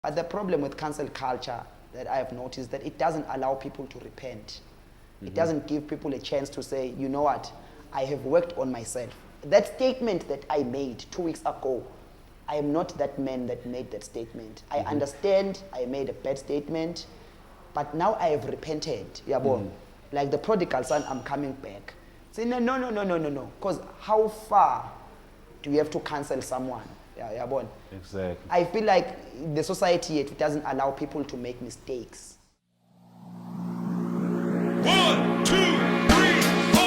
But the problem with cancel culture that I have noticed that it doesn't allow people to repent. It doesn't give people a chance to say, you know what, I have worked on myself. That statement that I made 2 weeks ago, I am not that man that made that statement. I understand I made a bad statement, but now I have repented. Like the prodigal son, I'm coming back. Say, no. Because how far do you have to cancel someone? Exactly. I feel like the society it doesn't allow people to make mistakes. 1, 2, 3, 4.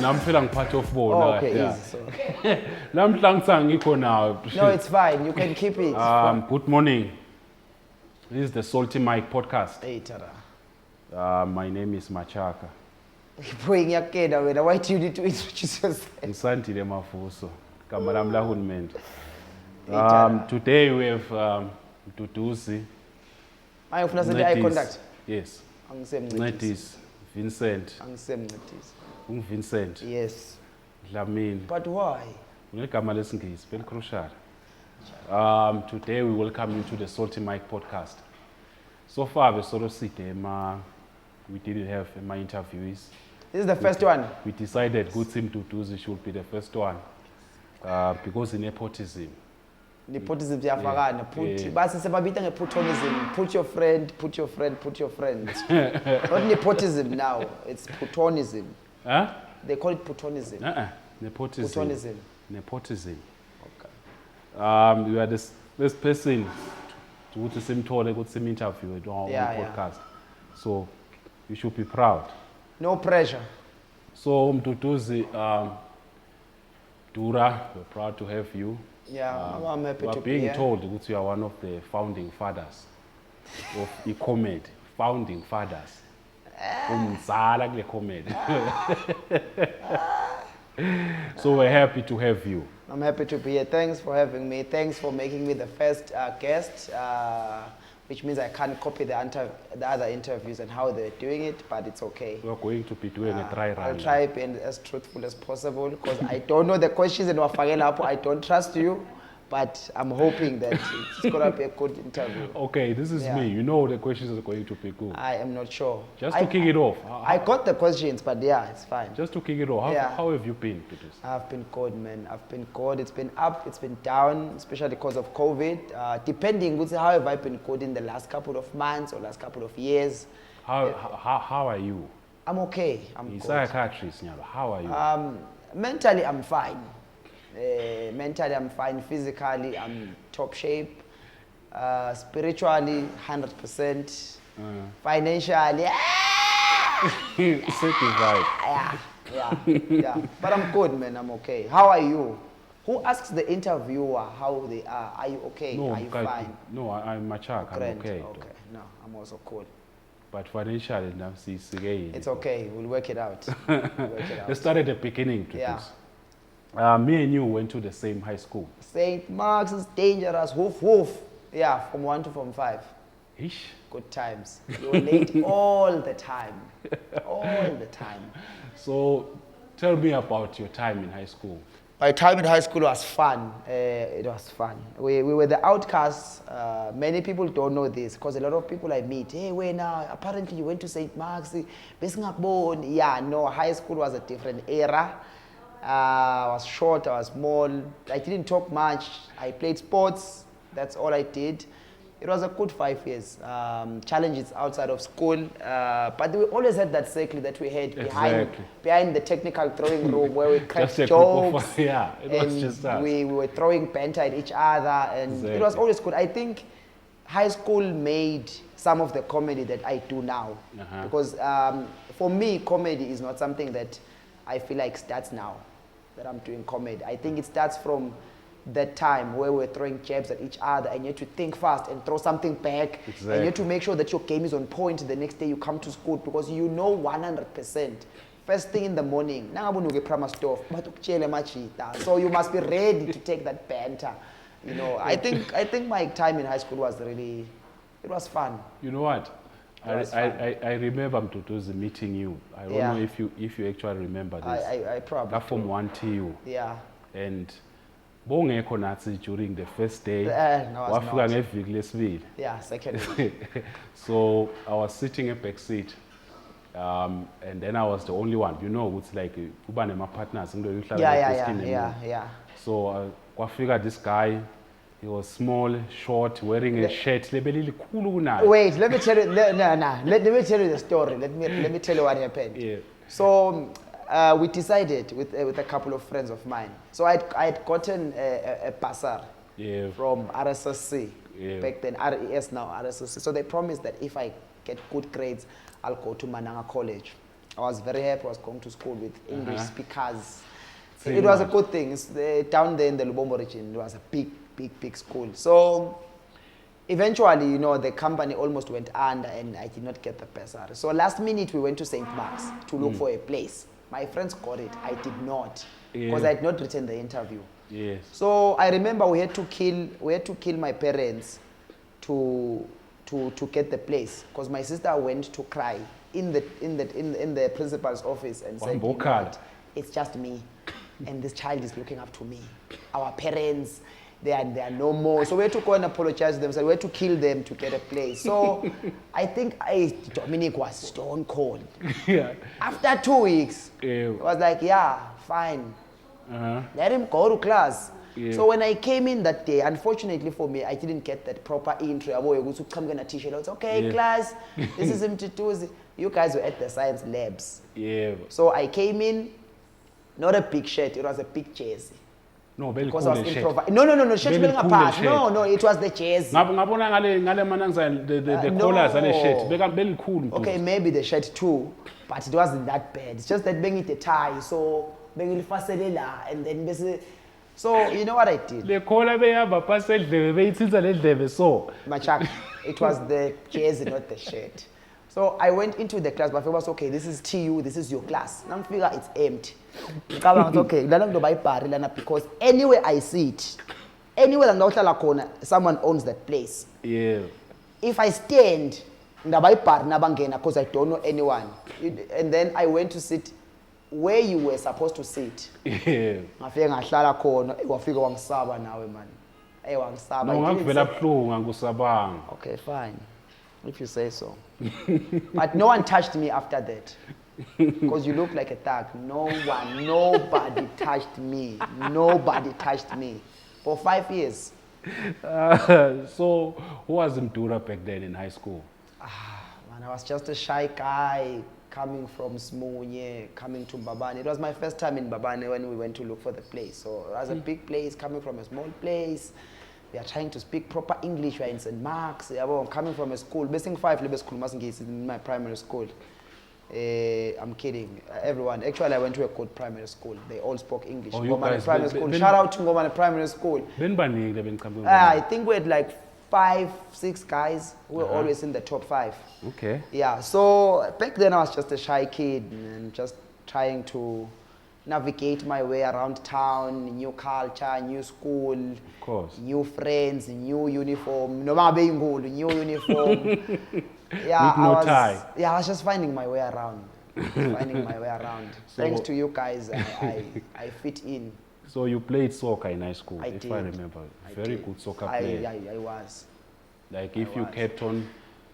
I'm feeling part of board. Oh, okay, yeah. easy. So. No, it's fine. You can keep it. Good morning. This is the Salty Mike podcast. Hey, Tara. My name is Machaka. Why do you need to introduce yourself? Nsantile Mafuso. Kamaramla Hunment. Today we have Tutusi. I have nothing eye contact. Yes. Netis. Vincent. Vincent. Yes. Lamin. But why? Very crucial. Today we welcome you to the Salty Mike podcast. So far, we didn't have my interviews. This is the first one. We decided good team to do this should be the first one because in nepotism. Nepotism, putonism. Put your friend. Not nepotism now. It's putonism. Huh? They call it putonism. Nepotism. Putonism. Nepotism. Okay. You are this person to go to some tour, go to some interview on podcast. So you should be proud. No pressure. So Mtutuzi, Mdura, we're proud to have you. Yeah, I'm happy to be here. We're being told that you are one of the founding fathers of Ikhayalethu. Founding fathers. So we're happy to have you. I'm happy to be here. Thanks for having me. Thanks for making me the first guest, which means I can't copy the other interviews and how they're doing it, but it's okay. We're going to be doing a try run. I'll try to be as truthful as possible because I don't know the questions and I don't trust you. But I'm hoping that it's going to be a good interview. Okay, this is me. You know the questions are going to be good. I am not sure. Just to kick it off. I got the questions, but yeah, it's fine. Just to kick it off. How have you been to this? I've been good, man. I've been good. It's been up, it's been down, especially because of COVID. Depending, how have I been good in the last couple of months or last couple of years? How are you? I'm okay. I'm good. Psychiatrist, how are you? Mentally, I'm fine. Mentally, I'm fine. Physically, I'm top shape. Spiritually, 100%. Financially, certified. Yeah. But I'm good, man. I'm okay. How are you? Who asks the interviewer how they are? Are you okay? No, are you fine? No, I'm Machak. I'm okay. Okay. No, I'm also cool. But financially, it's okay. We'll work it out. Let's start at the beginning. Me and you went to the same high school. St. Mark's is dangerous. Woof. Yeah, from 1 to from 5. Ish. Good times. You were late all the time. All the time. So, tell me about your time in high school. My time in high school was fun. It was fun. We were the outcasts. Many people don't know this because a lot of people I meet, hey, wait now, apparently you went to St. Mark's. Yeah, no, high school was a different era. I was short, I was small, I didn't talk much, I played sports, that's all I did. It was a good 5 years. Challenges outside of school, but we always had that circle that we had behind the technical throwing room where we cracked jokes. It was just us. We were throwing banter at each other and it was always good. I think high school made some of the comedy that I do now. Because for me, comedy is not something that I feel like starts now. That I'm doing comedy. I think it starts from that time where we're throwing jabs at each other and you have to think fast and throw something back. Exactly. And you have to make sure that your game is on point the next day you come to school because you know 100%. First thing in the morning, nangabunuke prima stuff, but ukutshele machita. So you must be ready to take that banter. You know, I think my time in high school was really, it was fun. You know what? I remember Mduduzi meeting you. I don't Yeah. know if you actually remember this. I probably That from do. 1 TU. Yeah. And bongekho nathi during the first day. No, I was Wafika not. ngeviki lesibili. Yeah, second week. So I was sitting in back seat. And then I was the only one. You know, it's like kuba nema partners. Yeah. So kwafika this guy. He was small, short, wearing a shirt. Lebelili khulu kunaye. Wait, let me tell you. Let me tell you the story. Let me tell you what happened. Yeah. So we decided with a couple of friends of mine. So I had gotten a bursary Yeah. from RSSC Yeah. back then, RES now RSSC. So they promised that if I get good grades, I'll go to Mananga College. I was very happy. I was going to school with English speakers. Same It was a much. good thing. Down there in the Lubombo region, it was a big school. So eventually, you know, the company almost went under and I did not get the bursary. So last minute, we went to St. Mark's to look for a place. My friends got it. I did not because Yeah. I had not written the interview. Yes. So I remember we had to kill my parents to get the place because my sister went to cry in the principal's office and said, "You know Wambokhala. what? It's just me, and this child is looking up to me. Our parents, they are no more." So we had to go and apologize to them. So we had to kill them to get a place. So I think Dominic was stone cold. Yeah. After 2 weeks, Yeah. I was like, "Yeah, fine. Uh-huh. Let him go to class." Yeah. So when I came in that day, unfortunately for me, I didn't get that proper intro. I was okay, Yeah. class, this is Mduduzi. You guys were at the science labs. Yeah. So I came in, not a big shirt, it was a big jersey. No, Because I was shirt. improvising. No, shirt Very being cool apart. shirt. No, it was the jersey. Ngabona ngale mananza the No. collars and the shirt. Beka very cool. Okay, maybe the shirt too, but it wasn't that bad. It's just that being it a tie, so being and then basically. So you know what I did? The collar behamba past endlebe beyithinta lendlebe so. Machak, it was the jersey, not the shirt. So I went into the class, but I was okay, this is TU, this is your class. Now I figure it's empty. Okay, because anywhere I sit, anywhere someone owns that place. Yeah. If I stand, because I don't know anyone. And then I went to sit where you were supposed to sit. Yeah. Ngafika ngahlala khona, wafika wangisaba nawe man. Wangisaba. No I didn't ngavela say- buhlungu angusabanga. Okay, fine. If you say so. But no one touched me after that. Because you look like a thug. Nobody touched me. Nobody touched me. For 5 years. So who was Mdura back then in high school? Man, I was just a shy guy coming from Smunye, coming to Mbabane. It was my first time in Mbabane when we went to look for the place. So it was a big place, coming from a small place. We are trying to speak proper English. We are in St. Mark's. Coming from a school, basing 5 level school, in my primary school. I'm kidding. Everyone. Actually, I went to a good primary school. They all spoke English. Oh, you Ngomane guys, primary school. Shout out to Ngomane Primary School. Benbanile benkambe. I think we had like 5, 6 guys who were always in the top 5. Okay. Yeah, so back then I was just a shy kid and just trying to navigate my way around town, new culture, new school, Of course. new friends, new uniform, new uniform. Yeah, With no tie. I was just finding my way around. So- Thanks to you guys, I fit in. So you played soccer in high school, I if did. I remember. I Very did. good soccer I player. was. Like if you was. kept on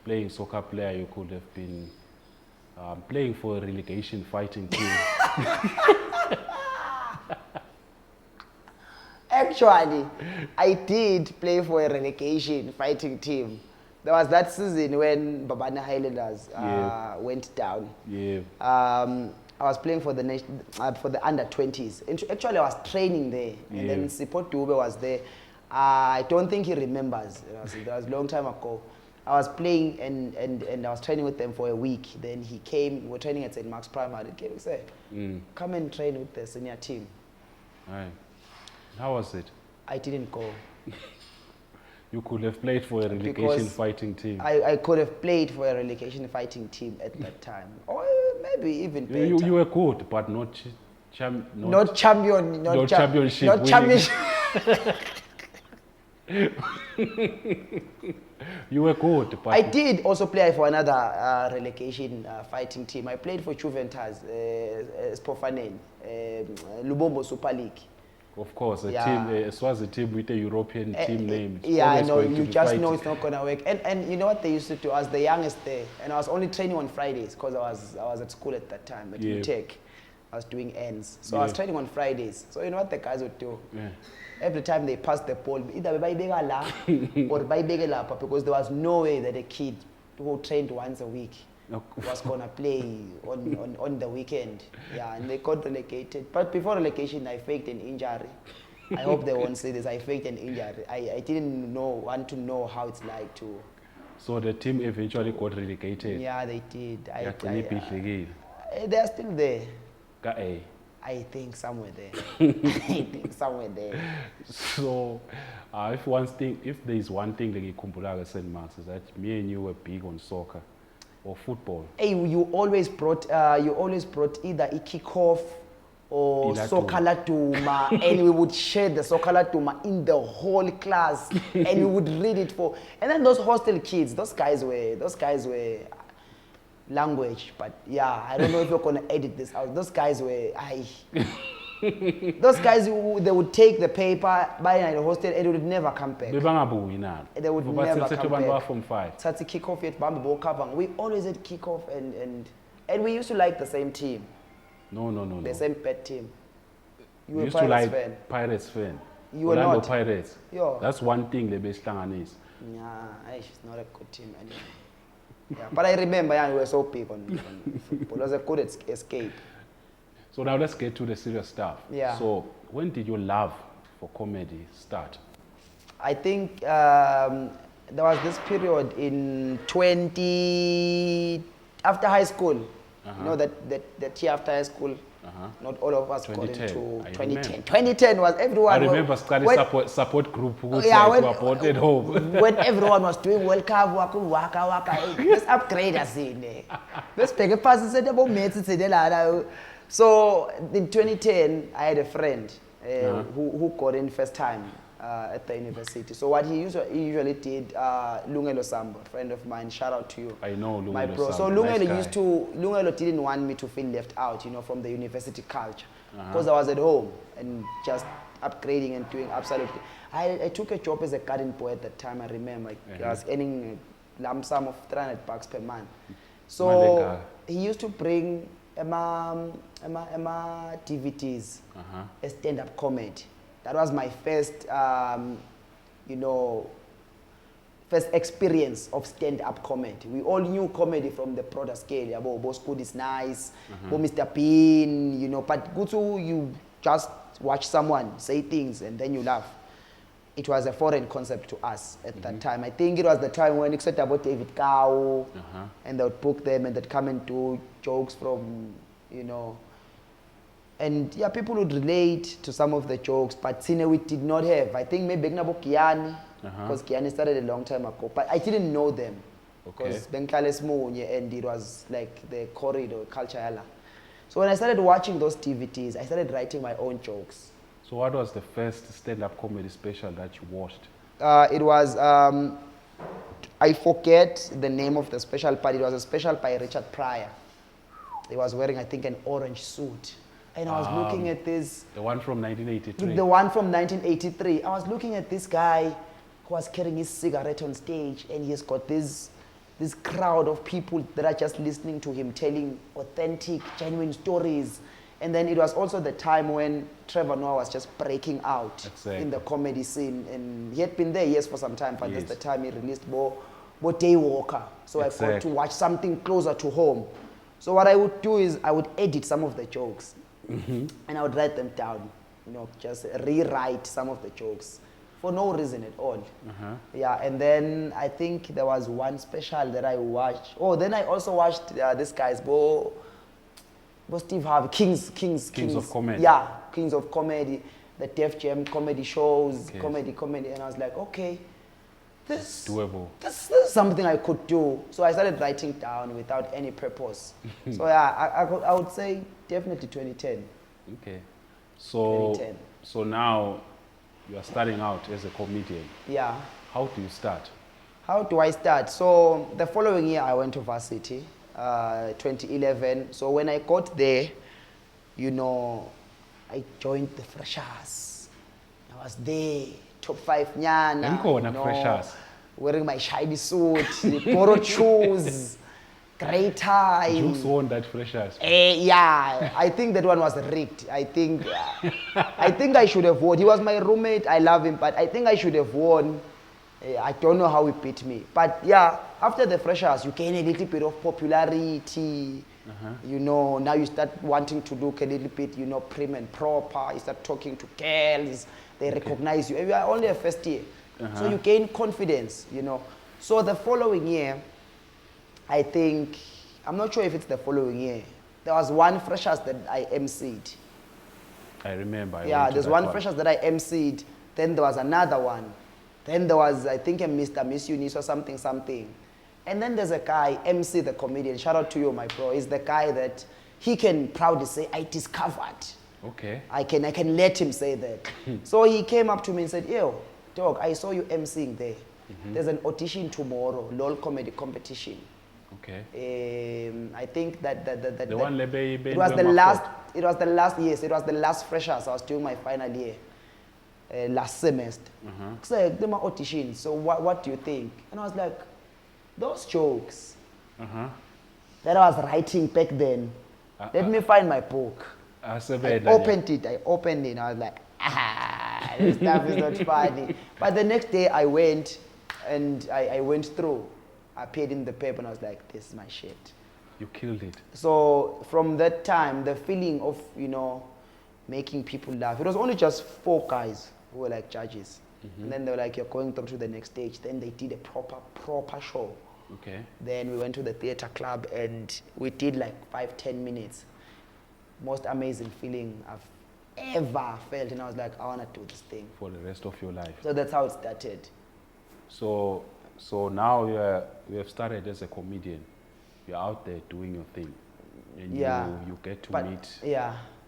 playing soccer player, you could have been playing for a relegation fighting team. Actually, I did play for a relegation fighting team. There was that season when Mbabane Highlanders Yeah. went down. Yeah. I was playing for the under 20s. Actually, I was training there, and Yeah. then Sipho Dube was there. I don't think he remembers. It was a long time ago. I was playing and I was training with them for a week. Then he came. We were training at St. Mark's Primary. He came and said, "Come and train with the senior team." Right. How was it? I didn't go. You could have played for a relegation Because fighting team. I could have played for a relegation fighting team at that time, or maybe even better. You were good, but not Not champion, not championship not winning. championship. You were good, but I did also play for another relegation fighting team. I played for Juventus, Spofaneni, Lubombo Super League. of course, a Yeah. team, as well as a team with a European team name. It's Yeah, I always know. going to You be just fighting. know it's not gonna work. And you know what they used to do? I was the youngest there, and I was only training on Fridays because I was at school at that time at Yeah. UTech. I was doing ends, so I was Yeah. training on Fridays. So you know what the guys would do? Yeah. Every time they passed the ball, either bayibeka la or bayibeke lapha, because there was no way that a kid who trained once a week was gonna play on the weekend. Yeah, and they got relegated. But before relegation, I faked an injury. I hope they won't say this. I faked an injury. I didn't want to know how it's like to. So the team eventually got relegated. Yeah, they did. Yagcina ibhidlikile. They are still there. Ka-A. I think somewhere there. I think somewhere there. So, if there is one thing that ngikhumbulayo at St. Mark's is that me and you were big on soccer or football. Hey, you always brought either a kickoff or Iladuma. soccer laduma, and we would share the soccer laduma in the whole class, and we would read it for. And then those hostel kids, those guys were language, but yeah, I don't know if you're gonna edit this out. Those guys were those guys they would take the paper, buy it at the hostel, and it would never come back. Bebangabuyi nalo. They would Ngoba never sithethe come abantu back. ba-form 5. Sathi kickoff yet bambi bokava. We always had kickoff and we used to like the same team, No. the same pet team. You We were a used to Pirates like fan. Pirates fan. You were Orlando not. Pirates. Yo. That's one thing they besihlanganisa. Yeah, it's not a good team anyway. Yeah, but I remember, yeah, we were so big on football. It was a good escape. So now let's get to the serious stuff. Yeah. So when did your love for comedy start? I think there was this period in after high school. You know that year after high school. Not all of us got 2010, into I 2010. remember. 2010 was everyone. I remember when- support group who Yeah, like supported home. when everyone was doing World Cup, waka, let's upgrade us in there. Let's take a pass and say about mates. So in 2010, I had a friend who got in first time at the university. So what he usually did, Lungelo Sambo, a friend of mine, shout out to you. I know Lungelo my bro. So Sambo, Lungelo nice guy. Lungelo didn't want me to feel left out, from the university culture, because I was at home and just upgrading and doing absolutely. I took a job as a garden boy at that time. I remember I was earning a lump sum of $300 per month. So Malenga. he used to bring DVDs, a stand-up comedy. That was my first, first experience of stand-up comedy. We all knew comedy from the broader scale. Yeah, Bo Good is nice, Bo Mr. Bean, but good to you just watch someone say things and then you laugh. It was a foreign concept to us at that time. I think it was the time when it said about David Cow, and they would book them and they'd come and do jokes from, and yeah, people would relate to some of the jokes, but Sine we did not have. I think maybe Gnabo Kiani, because Kiani started a long time ago, but I didn't know them. Because Benklales Munye, and it was like the corridor culture. Yala. So when I started watching those DVDs, I started writing my own jokes. So what was the first stand-up comedy special that you watched? It was, I forget the name of the special, but it was a special by Richard Pryor. He was wearing, I think, an orange suit. And I was looking at this. The one from 1983. The one from 1983. I was looking at this guy who was carrying his cigarette on stage, and he's got this crowd of people that are just listening to him telling authentic, genuine stories. And then it was also the time when Trevor Noah was just breaking out in the comedy scene. And he had been there, yes, for some time, but that's the time he released Bo Daywalker. So I got to watch something closer to home. So what I would do is I would edit some of the jokes. And I would write them down, just rewrite some of the jokes for no reason at all. Yeah, and then I think there was one special that I watched. Oh, then I also watched this guy's Bo Steve Harvey, Kings of Comedy. Yeah, Kings of Comedy. the Def Jam comedy shows, Yes. comedy, and I was like, okay, this Doable. this is something I could do. So I started writing down without any purpose. So yeah, I would say definitely 2010. Okay. So 2010. so now you are starting out as a comedian. Yeah. How do you start? How do I start? So the following year I went to varsity, 2011. So when I got there, you know, I joined the freshers. I was there, top 5 nyana. Ngikhona freshers. Wearing my shiny suit, borrowed shoes, grey tie. Jukes won that freshers. Yeah, I think that one was rigged. I think I should have won. He was my roommate. I love him, but I think I should have won. I don't know how he beat me. But yeah, after the freshers, you gain a little bit of popularity. You know, now you start wanting to look a little bit, you know, prim and proper. You start talking to girls. They recognize you. You are only a first year. So you gain confidence, you know. So the following year, I think, I'm not sure if it's the following year, there was one freshers that I emceed. I remember. I Yeah, went to there's that one freshers that I emceed. Then there was another one. Then there was, I think, a Mr. Miss Eunice or something. And then there's a guy, MC the comedian. Shout out to you, my bro. He's the guy that he can proudly say, I discovered. Okay. I can let him say that. So he came up to me and said, yo, dog, I saw you emceeing there. There's an audition tomorrow, LOL comedy competition. Okay. I think that The one lebe it was the last. It was the last. Yes, it was the last freshers. I was doing my final year, last semester. So they my audition. So what do you think? And I was like, those jokes that I was writing back then. Let me find my book. I opened it. And I was like, this stuff is not funny. But the next day I went and I went through. I appeared in the paper and I was like, this is my shit. You killed it. So from that time, the feeling of, you know, making people laugh, it was only just 4 guys who were like judges. And then they were like, you're going through to the next stage. Then they did a proper show. Okay. Then we went to the theater club and we did like 5-10 minutes. Most amazing feeling I've ever felt. And I was like, I want to do this thing. For the rest of your life. So that's how it started. So now you have started as a comedian. You're out there doing your thing. And you get to meet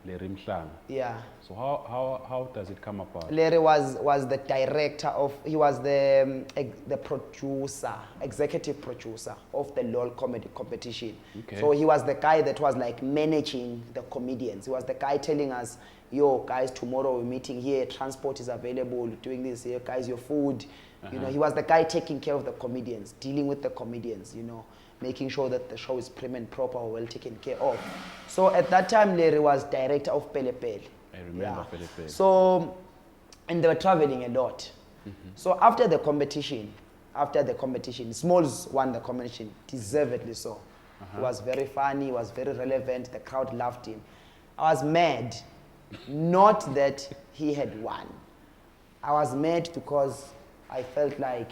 Larry Mhlanga. Yeah. So how does it come about? Larry was the director of, he was the producer, executive producer of the LOL comedy competition. Okay. So he was the guy that was like managing the comedians. He was the guy telling us, yo guys, tomorrow we're meeting here, transport is available, doing this here, guys, your food. You know, he was the guy taking care of the comedians, dealing with the comedians, you know, making sure that the show is prim and proper, well taken care of. So at that time, Larry was director of Pele Pele. I remember Pele Pele. So, and they were traveling a lot. So after the competition, Smalls won the competition, deservedly so. He was very funny, he was very relevant, the crowd loved him. I was mad, not that he had won. I was mad because I felt like,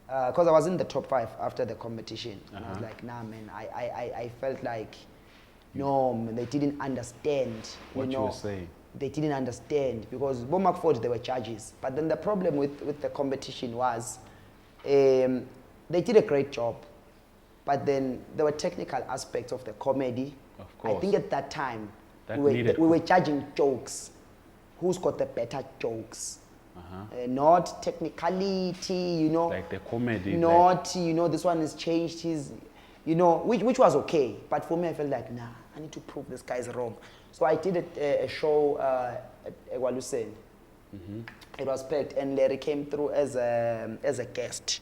because I was in the top 5 after the competition. And I was like, nah, man, I felt like, no, man, they didn't understand. What you were saying. They didn't understand because Bomak Ford, they were judges. But then the problem with the competition was they did a great job. But then there were technical aspects of the comedy. Of course. I think at that time, we were judging jokes. Who's got the better jokes? Not technicality, you know. Like the comedy. Not, you know, this one has changed his, you know, which was okay. But for me, I felt like, nah, I need to prove this guy's wrong. So I did a show at Ewalusen. It was packed, and Larry came through as a guest.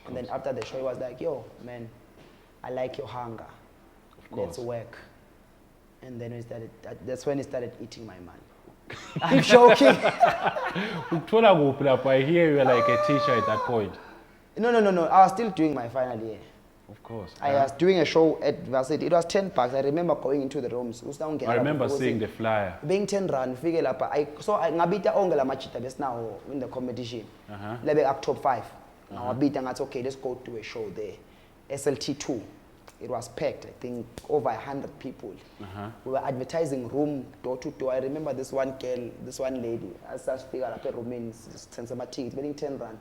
And then after the show, he was like, yo, man, I like your hunger. Let's work. And then that's when he started eating my money. I'm joking. I hear you were like a teacher at that point. No. I was still doing my final year. Of course. I was doing a show at varsity. It was 10 bucks. I remember going into the rooms. I remember seeing the flyer. Being 10 rand, figure lapha. I ngabita onke la machita bes now in the competition. Lebe up top 5. Ngabita ngathi okay, let's go to a show there. SLT2. it was packed. I think over 100 people. We were advertising room door to door. I remember this one girl, this one lady, as I figure out a room send some tickets, paying 10 rand.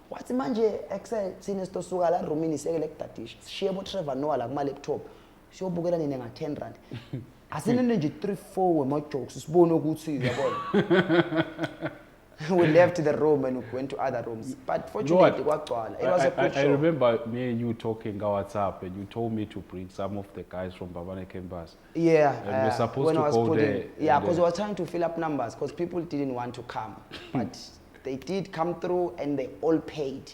What's manje excel sine sto suka la room ni sekele kutatish. Shebo Trevor Noah la kuma laptop. Siyobukela nini nga 10 rand. Asine nje 3-4 we my jokes. Sibone ukuthi yabona. We left the room and we went to other rooms. But fortunately, it was a good show. I remember me and you talking on WhatsApp, and you told me to bring some of the guys from Mbabane campus. Yeah. And we're supposed to go there. Yeah, because we were trying to fill up numbers because people didn't want to come. But they did come through and they all paid.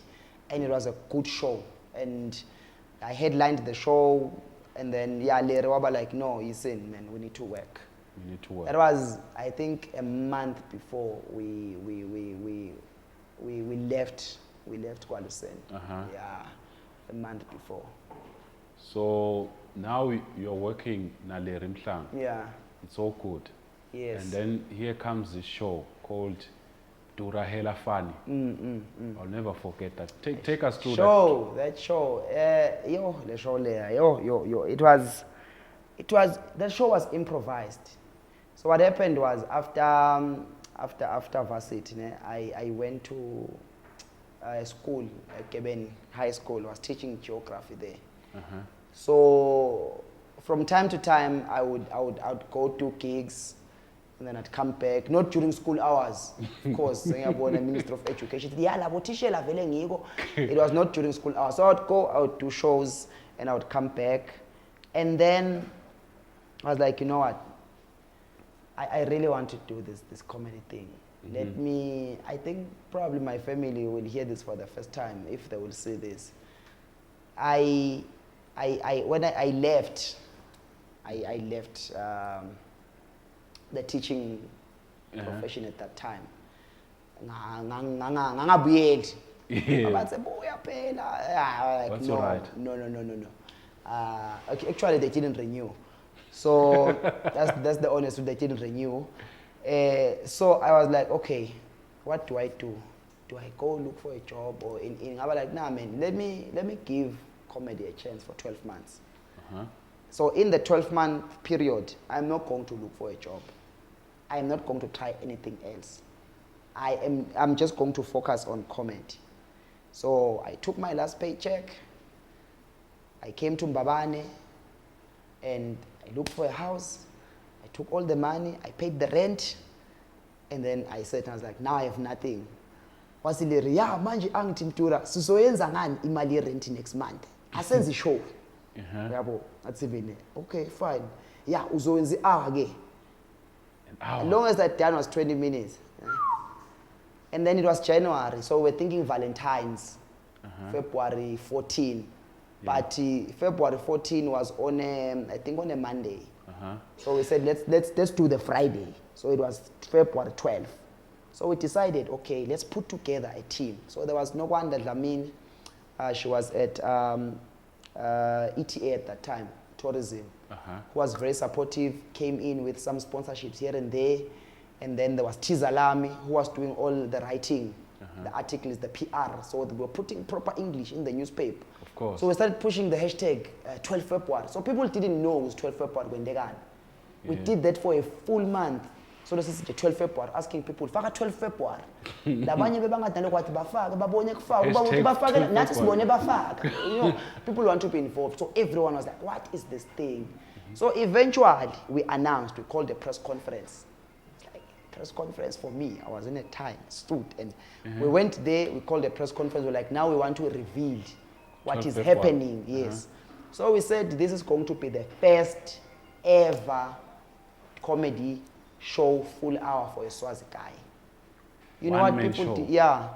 And it was a good show. And I headlined the show. And then, yeah, later we were like, no, listen, man, we need to work. We need to work. That was, I think, a month before we left. We left Kwalusen. Yeah, a month before. So now you're working Nale Rimtlang. Yeah. It's all good. Yes. And then here comes this show called Mdura Hela Fani. I'll never forget that. Take us through that show. The show there. That show was improvised. So what happened was after varsity, I went to school, Mbabane High School. I was teaching geography there. So from time to time, I would go to gigs, and then I'd come back. Not during school hours, of course. Minister of Education. It was not during school hours. So I would do shows, and I would come back, and then I was like, you know what? I really want to do this comedy thing. I think probably my family will hear this for the first time if they will see this. When I left the teaching profession at that time. That's all right. No. Actually, they didn't renew. So that's the honest truth. They didn't renew. So I was like, okay, what do I do? Do I go look for a job or in? I was like, nah, man. Let me give comedy a chance for 12 months. So in the 12-month period, I'm not going to look for a job. I'm not going to try anything else. I'm just going to focus on comedy. So I took my last paycheck. I came to Mbabane, and I looked for a house. I took all the money. I paid the rent, and then I said, I was like, now I have nothing. Wasiliri, yeah, manje angithi Mdura, sizoyenza ngani imali rent next month? Asenze show. Yabo, atsivine. Okay, fine. Yeah, uzoyenza hour ke. As long as that done was 20 minutes. And then it was January, so we're thinking Valentine's, February 14. But February 14 was on I think on a Monday. So we said let's do the Friday. So it was February 12. So we decided, okay, let's put together a team. So there was no one that Lamin, she was at ETA at that time, tourism, who was very supportive, came in with some sponsorships here and there. And then there was Tizalami, who was doing all the writing, the articles, the PR. So they were putting proper English in the newspaper. Of course. So we started pushing the hashtag 12 February. So people didn't know it was 12 February when they got. We did that for a full month. So this is the 12 February, asking people, faka 12 February. Labanye bebangadana kwathi bafaka, babone kufaka, ubawuthi bafaka, nathi sibone bafaka. You know, people want to be involved. So everyone was like, what is this thing? So eventually we announced, we called a press conference. Press conference for me. I was in a tie, stood, and we went there. We called a press conference. We're like, now we want to reveal what is happening. Yes. So we said this is going to be the first ever comedy show full hour for a Swazi guy. You know what people did? Yeah,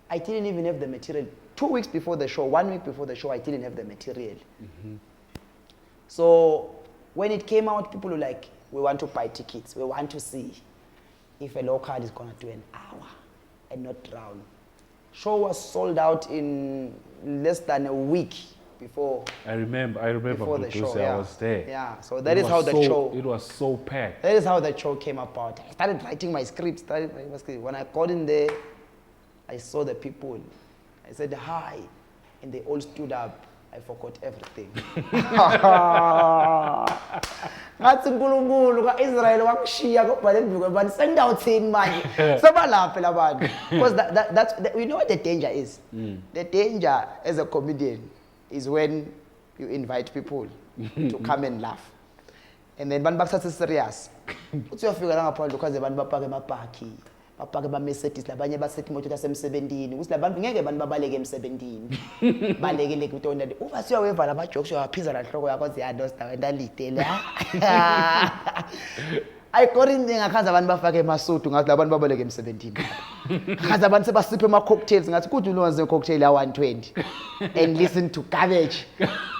I didn't even have the material. 2 weeks before the show, 1 week before the show, I didn't have the material. So when it came out, people were like, we want to buy tickets. We want to see if a local is going to do an hour and not drown. Show was sold out in less than a week before. I remember before the show. I was there. Yeah, so that is how the show. It was so packed. That is how the show came about. I started writing my script. When I got in there, I saw the people. I said hi, and they all stood up. I forgot everything. Ngathi uNkulunkulu kaIsrael wakushiya kubhale eduze abantu sengawuthini manje. Sobalaphi labantu. Because that's we know what the danger is. The danger as a comedian is when you invite people to come and laugh. And then bantu bakuthatha serious. Uthi uyafika la ngaphandle because abantu bapaka emapaki. Bapaka ba-Mercedes labanye basethi imoto yasemsebentini. Uthi labantu ngeke abantu babaleke emsebentini. Balekele kutona. Uba siyaweva lama jokes uyaphiza la hloko yakho ziyadosta wena lite la. Ayikorinti ngakhaza abantu bafake emasudu ngathi labantu babaleke emsebentini. Ngathi abantu sebasiphe ama cocktails ngathi kuthi ulonze cocktail ya 120 and listen to garbage.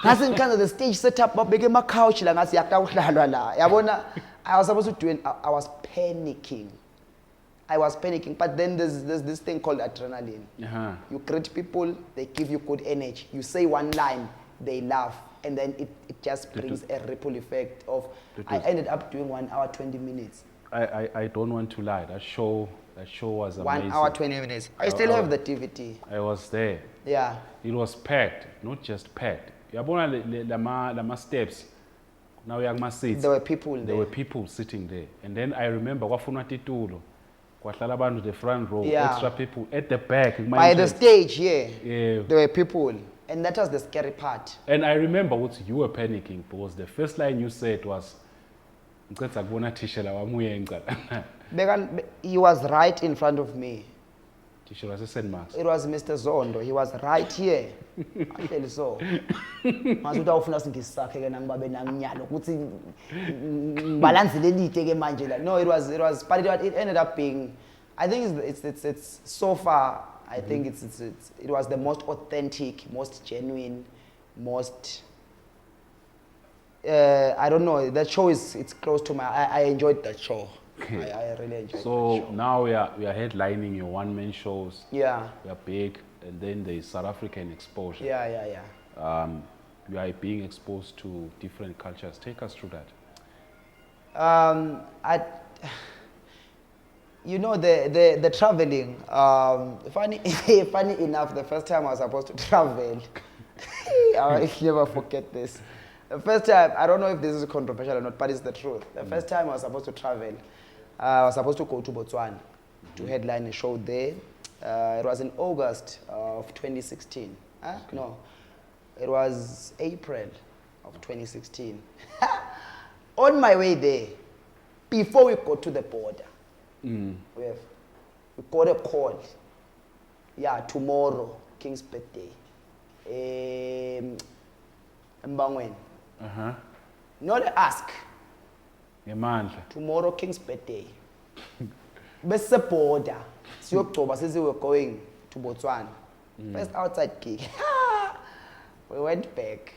Ngathi ngikhanza the stage setup babeke ema couch la ngathi yakawuhlalwa la. Yabona I was supposed to do I was panicking. But then there's this thing called adrenaline. You greet people, they give you good energy. You say one line, they laugh, and then it just brings a ripple effect of. I ended up doing 1 hour 20 minutes. I don't want to lie. That show was amazing. 1 hour 20 minutes. I still have the DVD. I was there. Yeah. It was packed, not just packed. Yabona lama steps. Now we are seats. There were people there. There were people sitting there, and then I remember kwafunwa titulo. Kwahlala abantu the front row, Yeah. extra people at the back. By the stage, yeah. Yeah. There were people. And that was the scary part. And I remember what you were panicking because the first line you said was, He was right in front of me. Teacher was St. Mark's. It was Mr. Zondo. He was right here. I tell you so. Masuda ufuna singisakhe ke nangibabe nanginyalo ukuthi balance lelite ke manje la. No, it was but it ended up being, I think it's so far I think it was the most authentic, most genuine, most I don't know, that show it's close to my I enjoyed that show. Okay. I really enjoyed that So show. now we are headlining your one-man shows. Yeah. We are big, and then there is South African exposure. Yeah. You are being exposed to different cultures. Take us through that. You know the traveling. Funny enough, the first time I was supposed to travel, I'll never forget this. The first time, I don't know if this is controversial or not, but it's the truth. The first time I was supposed to travel, I was supposed to go to Botswana to headline a show there. It was in August of 2016. No, it was April of 2016. On my way there, before we got to the border, we got a call. Yeah, tomorrow, King's birthday. Mbabane. Not ask. Tomorrow, King's birthday. Bese border. Siyogcoba since we were going to Botswana. First outside gig. We went back.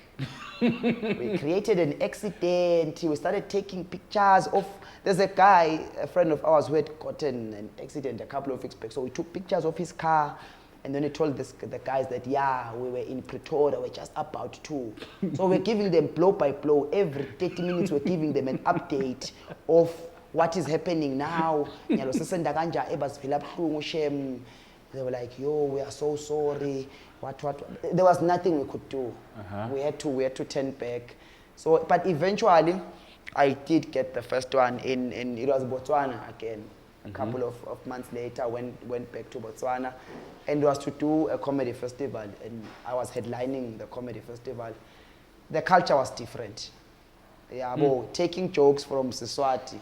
We created an accident. We started taking pictures of. There's a guy, a friend of ours, who had gotten an accident a couple of weeks back. So we took pictures of his car, and then he told the guys that we were in Pretoria, we're just about to. So we're giving them blow by blow. Every 30 minutes, we're giving them an update of what is happening now. They were like, yo, we are so sorry. What? There was nothing we could do. We had to turn back. So, but eventually, I did get the first one in it was Botswana again. A couple of months later, went back to Botswana, and it was to do a comedy festival, and I was headlining the comedy festival. The culture was different. Taking jokes from Siswati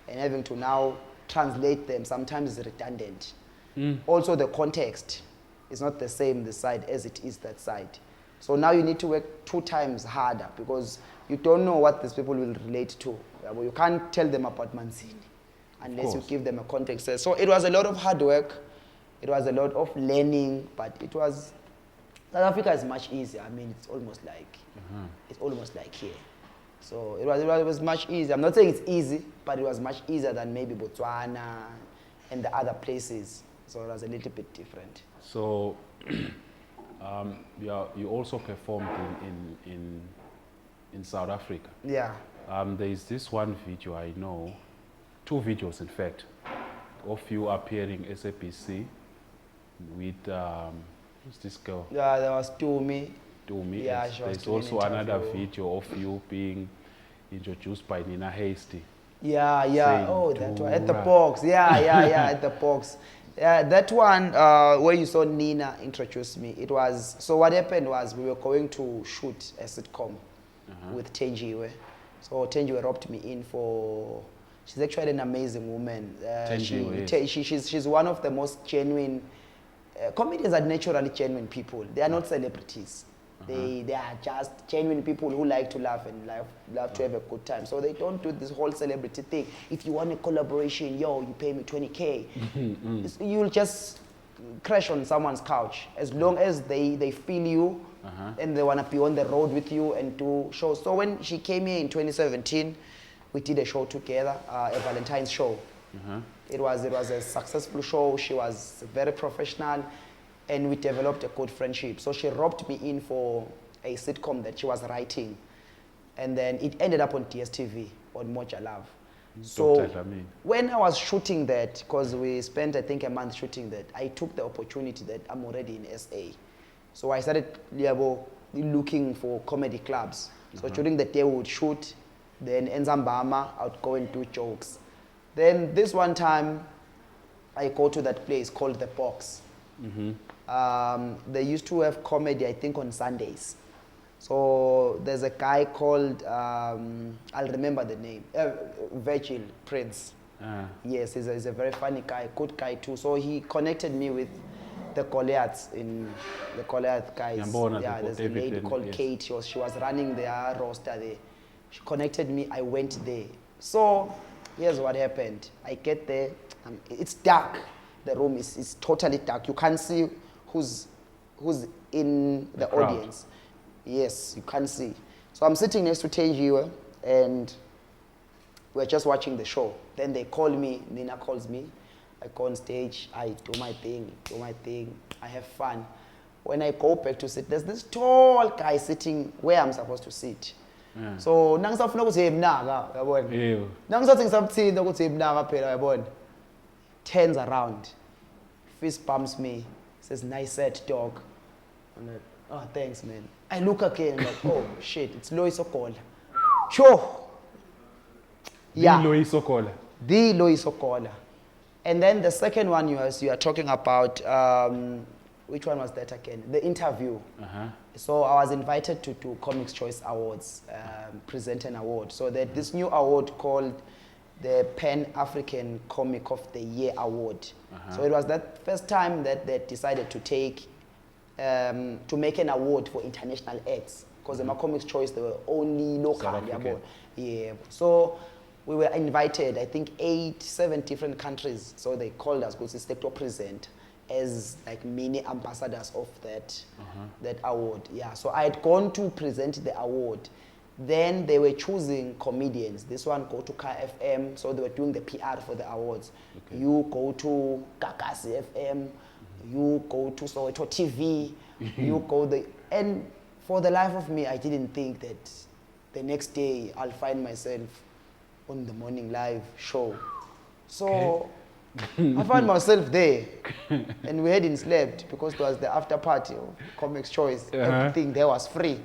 and having to now translate them sometimes is redundant. Also, the context is not the same this side as it is that side. So now you need to work 2 times harder because you don't know what these people will relate to. You can't tell them about Mansini unless you give them a context. So it was a lot of hard work. It was a lot of learning, but it was, South Africa is much easier. I mean, it's almost like here. So it was much easier. I'm not saying it's easy, but it was much easier than maybe Botswana and the other places. So it was a little bit different. So you also performed in South Africa. Yeah. There is this one video I know, 2 videos in fact, of you appearing SABC with who's this girl? Yeah, there was Tumi. Dumi. Yeah, and she was there's doing also an another interview. video of you being introduced by Nina Hasty. Yeah. Saying Oh, that one at the Mdura. box. Yeah, at the box. Yeah, that one where you saw Nina introduce me. It was so. What happened was we were going to shoot a sitcom with Tenjiwe. So Tenjiwe roped me in for. She's actually an amazing woman. Tenjiwe, She's one of the most genuine. Comedians are naturally genuine people. They are not celebrities. They are just genuine people who like to laugh and love to have a good time. So they don't do this whole celebrity thing. If you want a collaboration, yo, you pay me 20K. You'll just crash on someone's couch as long as they feel you and they want to be on the road with you and do shows. So when she came here in 2017, we did a show together, a Valentine's show. It was a successful show. She was very professional, and we developed a good friendship. So she roped me in for a sitcom that she was writing, and then it ended up on DSTV on Moja Love. So Dr. Dlamini. when I was shooting that, because we spent I think a month shooting that, I took the opportunity that I'm already in SA. So I started looking for comedy clubs. So during the day we would shoot, then in Zambama I would go and do jokes. Then this one time I go to that place called The Box. They used to have comedy, I think, on Sundays. So there's a guy called, I'll remember the name, Virgil Prince. Yes, he's a very funny guy, good guy too. So he connected me with the Goliaths the Goliath guys. Yeah, there's a lady called Kate. She was running their roster there. She connected me, I went there. So here's what happened. I get there, it's dark. The room is totally dark. You can't see who's in the audience. Yes, you can't see. So I'm sitting next to Tenjiwe and we're just watching the show. Then they call me, Nina calls me. I go on stage, I do my thing, I have fun. When I go back to sit, there's this tall guy sitting where I'm supposed to sit. So nangisafuna ukuthi yebnaka yabona. Nangisathi ngisabuthinta ukuthi yebnaka phela yabona. Turns around, fist bumps me, says nice set dog. I'm like, oh thanks man. I look again, I'm like, oh shit, it's Lois Okola. Sure. Yeah. The Lois Okola. The Lois Okola. And then the second one you are talking about, which one was that again? The interview. So I was invited to do Comics Choice Awards, present an award. So that this new award called the Pan-African Comic of the Year Award. So it was that first time that they decided to take, to make an award for international acts. Because the Comics Choice, they were only local. Yeah. So we were invited, I think 7 different countries. So they called us, because it's to present as like mini ambassadors of that award. Yeah. So I had gone to present the award. Then they were choosing comedians. This one go to Car FM, so they were doing the PR for the awards. You go to Kakasi FM, you go to Soweto TV, you go and for the life of me, I didn't think that the next day I'll find myself on the morning live show. So I found myself there, and we hadn't slept because it was the after party of Comics Choice. Everything there was free.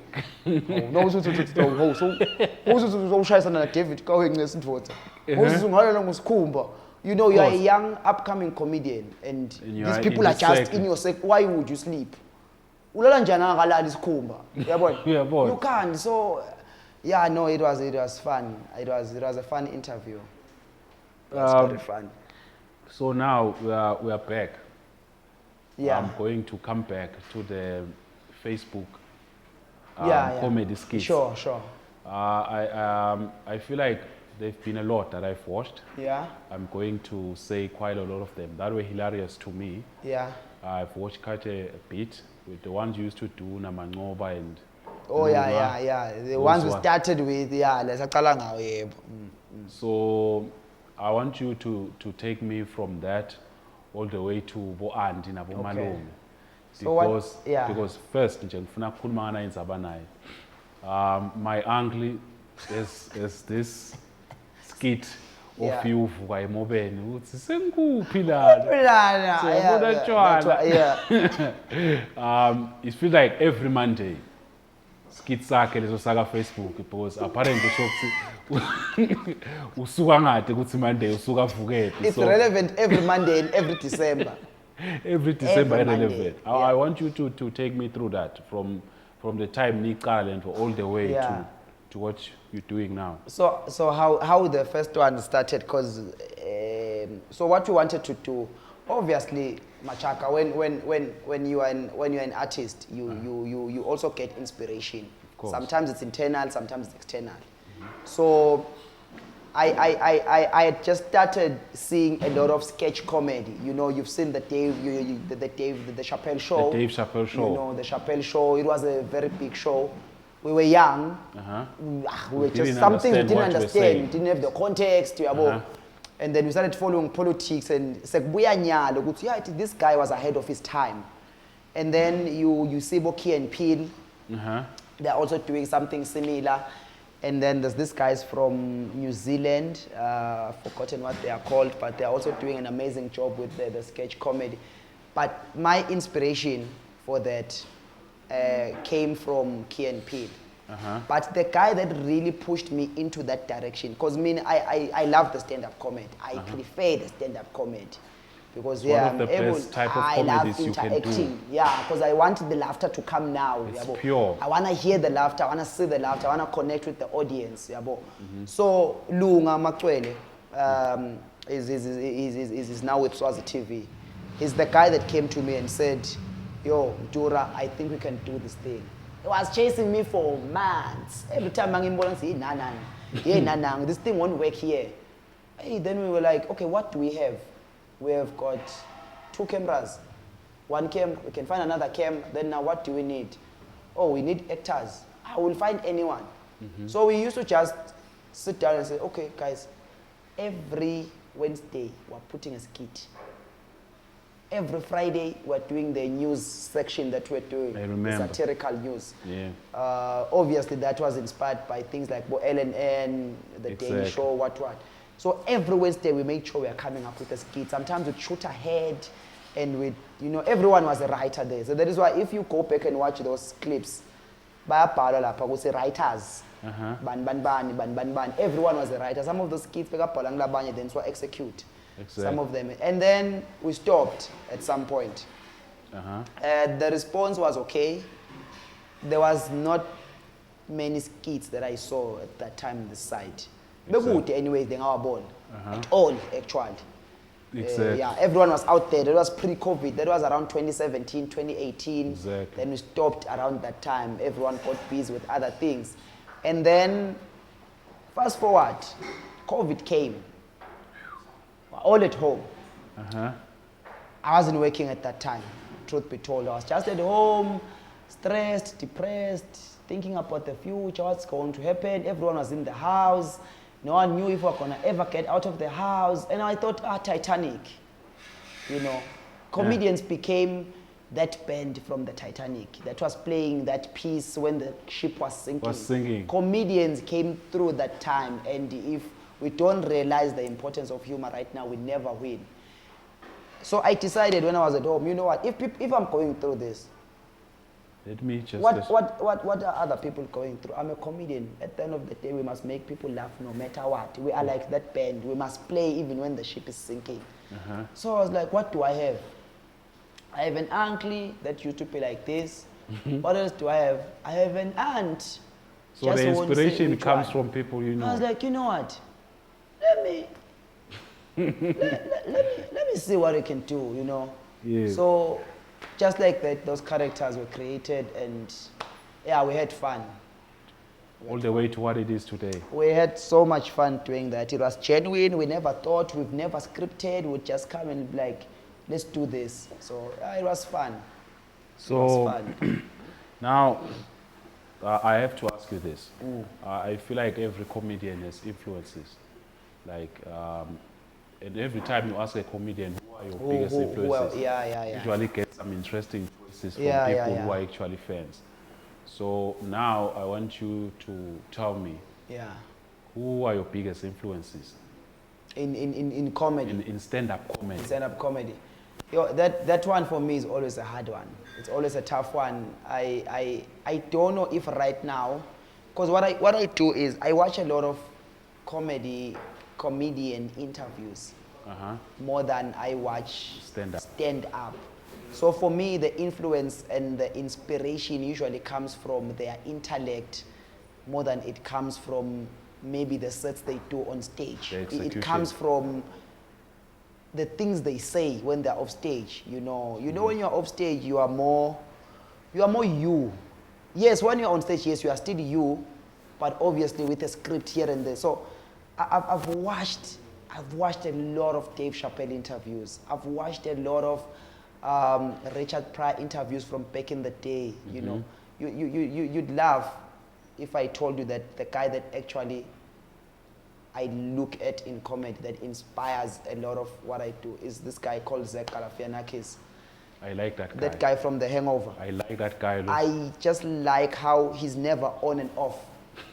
You know, you are a young upcoming comedian, and these people are just in your sector. Why would you sleep? You can't. So yeah, no, it was fun. It was a fun interview. It was very fun. So now we are back. Yeah. I'm going to come back to the Facebook comedy skits. Sure. I feel like there've been a lot that I've watched. Yeah. I'm going to say quite a lot of them that were hilarious to me. Yeah. I've watched quite a bit with the ones you used to do, Namangoba and Oh Mdura. yeah. The ones we started with, let's So I want you to take me from that all the way to Bo Andy na Bo Malome. Because first nje ngifuna ukukhuluma ngana indzaba naye. My uncle is this skit of you vuka emobeni uthi sengikuphi lana. It feels like every Monday skit sakhe leso saka Facebook because apparently shokuthi usuka ngade ukuthi Monday usuka avukele. It's relevant every Monday and every December. Every December Every relevant. Monday, I want you to take me through that from the time niqala and all the way to what you're doing now. So how the first one started, because so what we wanted to do, obviously, Machaka, when you are an artist, you also get inspiration. Of course. Sometimes it's internal, sometimes it's external. So I had just started seeing a lot of sketch comedy. You know, you've seen the Chappelle show. The Dave Chappelle show. You know, the Chappelle show. It was a very big show. We were young. We were just some things we didn't understand. We didn't have the context. And then we started following politics and this guy was ahead of his time. And then you see Boki and Peel. They're also doing something similar. And then there's these guys from New Zealand, forgotten what they are called, but they're also doing an amazing job with the sketch comedy. But my inspiration for that came from Key and Peel. But the guy that really pushed me into that direction, because I love the stand-up comedy. I prefer the stand-up comedy. Because one of the best type of comedies you can do. Yeah, because I want the laughter to come now. It's pure. I want to hear the laughter, I want to see the laughter, I want to connect with the audience. So Lunga Makwele is now with Swazi TV. He's the guy that came to me and said, yo, Mdura, I think we can do this thing. He was chasing me for months. Every time I'm say, nanang, this thing won't work here. Hey, then we were like, okay, what do we have? We have got 2 cameras. 1 cam, we can find another cam. Then now what do we need? Oh, we need actors. I will find anyone. So we used to just sit down and say, okay, guys, every Wednesday we're putting a skit. Every Friday we're doing the news section that we're doing. I remember. The satirical news. Yeah. Obviously that was inspired by things like LNN, the Daily Show, what. So every Wednesday we made sure we are coming up with a skit. Sometimes we shoot ahead and everyone was a writer there. So that is why if you go back and watch those clips, say writers. Ban. Everyone was a writer. Some of those skits, then so execute. Exactly. Some of them. And then we stopped at some point. The response was okay. There was not many skits that I saw at that time on the site. Exactly. Anyways, they are born. At all, actually. Exactly. Yeah, everyone was out there. That was pre-COVID. That was around 2017, 2018. Exactly. Then we stopped around that time. Everyone got busy with other things. And then, fast forward, COVID came. We're all at home. I wasn't working at that time, truth be told. I was just at home, stressed, depressed, thinking about the future, what's going to happen. Everyone was in the house. No one knew if we were going to ever get out of the house. And I thought, Titanic. Comedians became that band from the Titanic that was playing that piece when the ship was sinking. Comedians came through that time, and if we don't realize the importance of humor right now, we never win. So I decided when I was at home, you know what, if I'm going through this, let me just what are other people going through? I'm a comedian. At the end of the day, we must make people laugh no matter what. We are like that band. We must play even when the ship is sinking. So I was like, what do I have? I have an uncle that used to play like this. What else do I have? I have an aunt. So just the inspiration comes from people you know. I was like, you know what? Let me see what I can do, Yeah. So just like that, those characters were created, and yeah, we had fun. All the way to what it is today. We had so much fun doing that. It was genuine. We never thought, we've never scripted. We'd just come and be like, let's do this. So it was fun. So now, I have to ask you this. I feel like every comedian has influences. Like, and every time you ask a comedian, who are your biggest influences? Usually get some interesting voices from people who are actually fans. So now I want you to tell me, who are your biggest influences? In comedy? In stand-up comedy. Stand-up comedy. Yo, that one for me is always a hard one. It's always a tough one. I don't know if right now, because what I do is I watch a lot of comedian interviews more than I watch stand up. So for me, the influence and the inspiration usually comes from their intellect more than it comes from maybe the sets they do on stage. It comes from the things they say when they're off stage. You know when you're off stage, you are more you. Yes, when you're on stage, yes, you are still you, but obviously with a script here and there. So I've watched a lot of Dave Chappelle interviews. I've watched a lot of Richard Pryor interviews from back in the day. You know, you'd laugh if I told you that the guy that actually I look at in comedy that inspires a lot of what I do is this guy called Zach Galifianakis. I like that guy. That guy from The Hangover. I like that guy. I just like how he's never on and off.